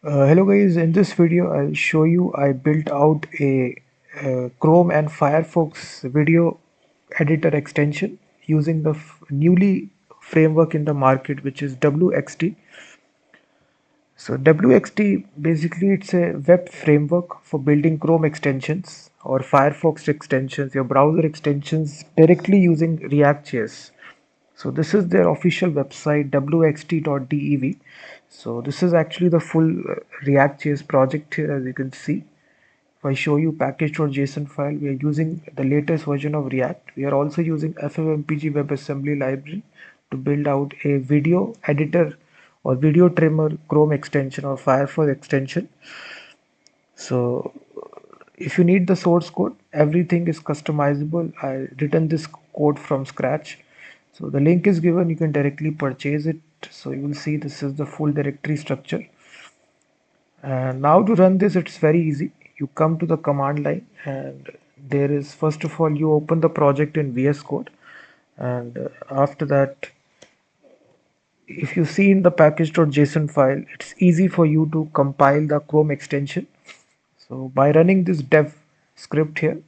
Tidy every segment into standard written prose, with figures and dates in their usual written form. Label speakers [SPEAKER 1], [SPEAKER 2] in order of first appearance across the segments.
[SPEAKER 1] Hello guys, in this video I'll show you I built out a Chrome and Firefox video editor extension using the newly framework in the market, which is WXT. So WXT basically it's a web framework for building Chrome extensions or Firefox extensions, your browser extensions directly using React.js. So this is their official website wxt.dev. So this is actually the full React.js project here, as you can see. If I show you package.json file, we are using the latest version of React. We are also using FFMPEG WebAssembly library to build out a video editor or video trimmer Chrome extension or Firefox extension. So if you need the source code, everything is customizable. I written this code from scratch. So the link is given, you can directly purchase it. So you will see this is the full directory structure. And now to run this, it's very easy. You come to the command line, and there is, first of all, you open the project in VS Code. And after that, if you see in the package.json file, it's easy for you to compile the Chrome extension. So by running this dev script here,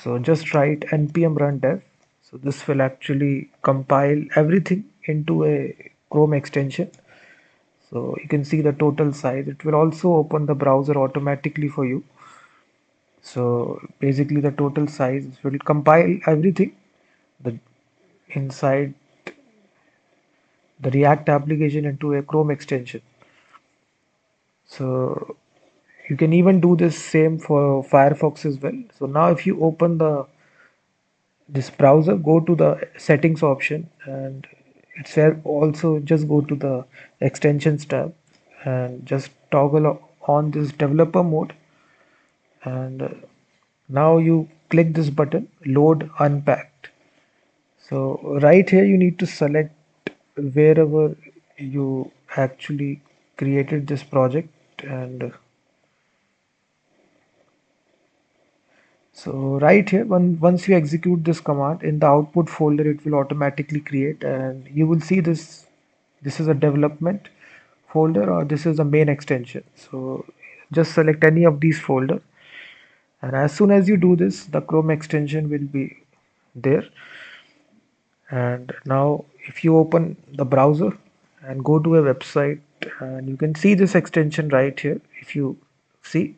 [SPEAKER 1] so just write npm run dev. So this will actually compile everything into a Chrome extension. So you can see the total size. It will also open the browser automatically for you. So basically the total size will compile everything the inside the React application into a Chrome extension. So you can even do this same for Firefox as well. So now if you open the this browser, go to the settings option, and it's also just go to the extensions tab and just toggle on this developer mode. And now you click this button, load unpacked. So right here you need to select wherever you actually created this project. And so right here, once you execute this command in the output folder, it will automatically create, and you will see this is a development folder, or this is a main extension. So just select any of these folders, and as soon as you do this, the Chrome extension will be there. And now if you open the browser and go to a website, and you can see this extension right here. If you see,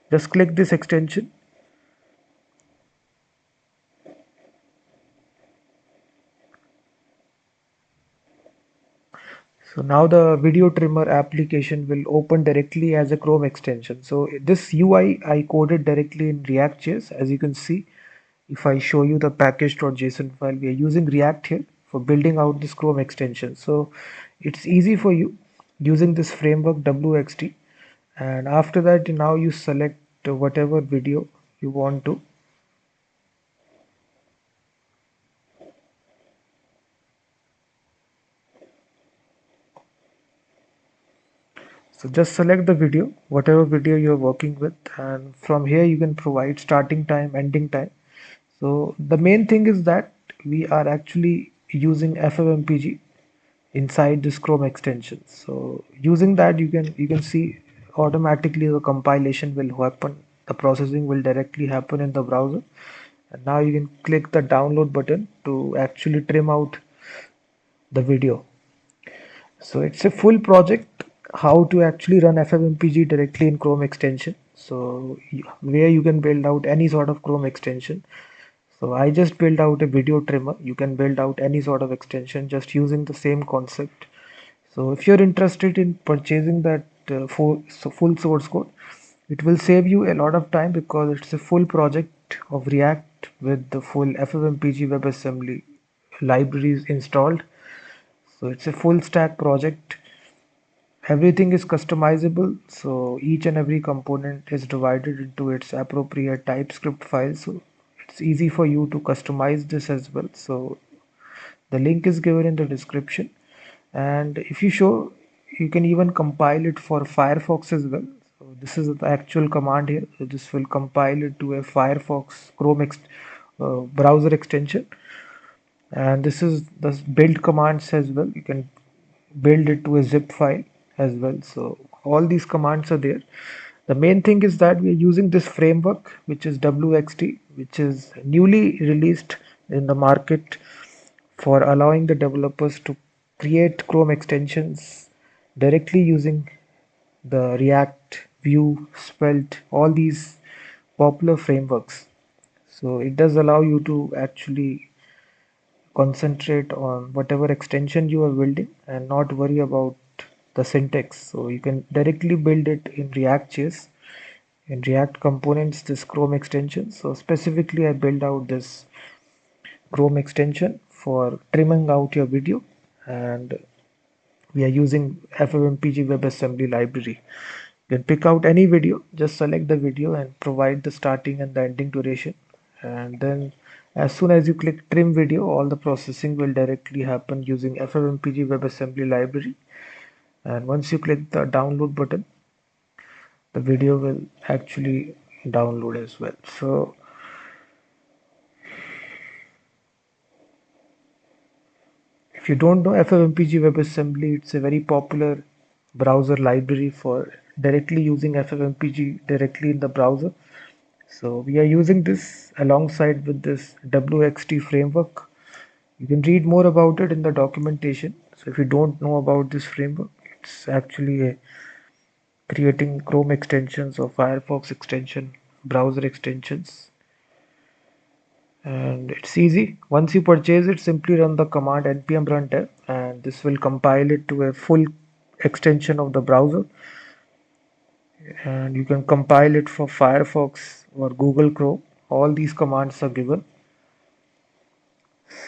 [SPEAKER 1] just click this extension. So now the video trimmer application will open directly as a Chrome extension. So this UI I coded directly in React.js. As you can see, if I show you the package.json file, we are using React here for building out this Chrome extension. So it's easy for you using this framework WXT. And after that, now you select whatever video you want to. So just select the video, whatever video you're working with, and from here you can provide starting time, ending time. So the main thing is that we are actually using FFmpeg inside this Chrome extension. So using that, you can see automatically the compilation will happen. The processing will directly happen in the browser. And now you can click the download button to actually trim out the video. So it's a full project how to actually run FFmpeg directly in Chrome extension. So where you can build out any sort of Chrome extension. So I just built out a video trimmer. You can build out any sort of extension just using the same concept. So if you're interested in purchasing that full source code, it will save you a lot of time because it's a full project of React with the full FFmpeg WebAssembly libraries installed. So it's a full stack project. Everything is customizable, so each and every component is divided into its appropriate TypeScript files. So it's easy for you to customize this as well. So the link is given in the description. And if you show, you can even compile it for Firefox as well. So this is the actual command here. So this will compile it to a Firefox Chrome browser extension. And this is the build commands as well. You can build it to a zip file as well. So all these commands are there. The main thing is that we are using this framework, which is WXT, which is newly released in the market for allowing the developers to create Chrome extensions directly using the React, Vue, Svelte, all these popular frameworks. So it does allow you to actually concentrate on whatever extension you are building and not worry about the syntax. So you can directly build it in React.js, in React components, this Chrome extension. So specifically, I build out this Chrome extension for trimming out your video, and we are using FFMPEG WebAssembly library. You can pick out any video, just select the video and provide the starting and the ending duration. And then as soon as you click trim video, all the processing will directly happen using FFmpeg WebAssembly library. And once you click the download button, the video will actually download as well. So if you don't know FFmpeg WebAssembly, it's a very popular browser library for directly using FFmpeg directly in the browser. So we are using this alongside with this WXT framework. You can read more about it in the documentation. So if you don't know about this framework, it's actually creating Chrome extensions or Firefox extension, browser extensions. And it's easy. Once you purchase it, simply run the command npm run dev, and this will compile it to a full extension of the browser. And you can compile it for Firefox or Google Chrome. All these commands are given.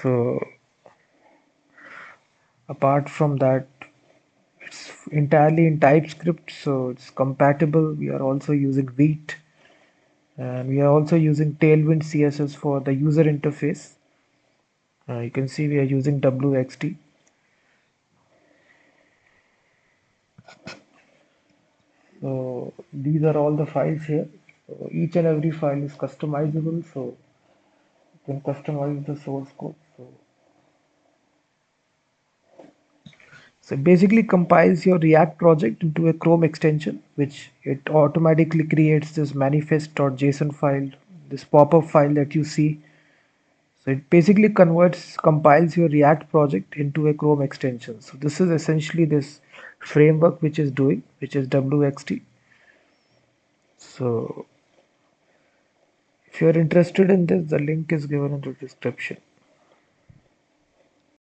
[SPEAKER 1] So apart from that, it's entirely in TypeScript, so it's compatible. We are also using Vite, and we are also using Tailwind CSS for the user interface. You can see we are using WXT. So these are all the files here. So each and every file is customizable, so you can customize the source code. So it basically compiles your React project into a Chrome extension, which it automatically creates this manifest.json file, this pop-up file that you see. So it basically compiles your React project into a Chrome extension. So this is essentially this framework which is doing, which is WXT. So if you're interested in this, the link is given in the description.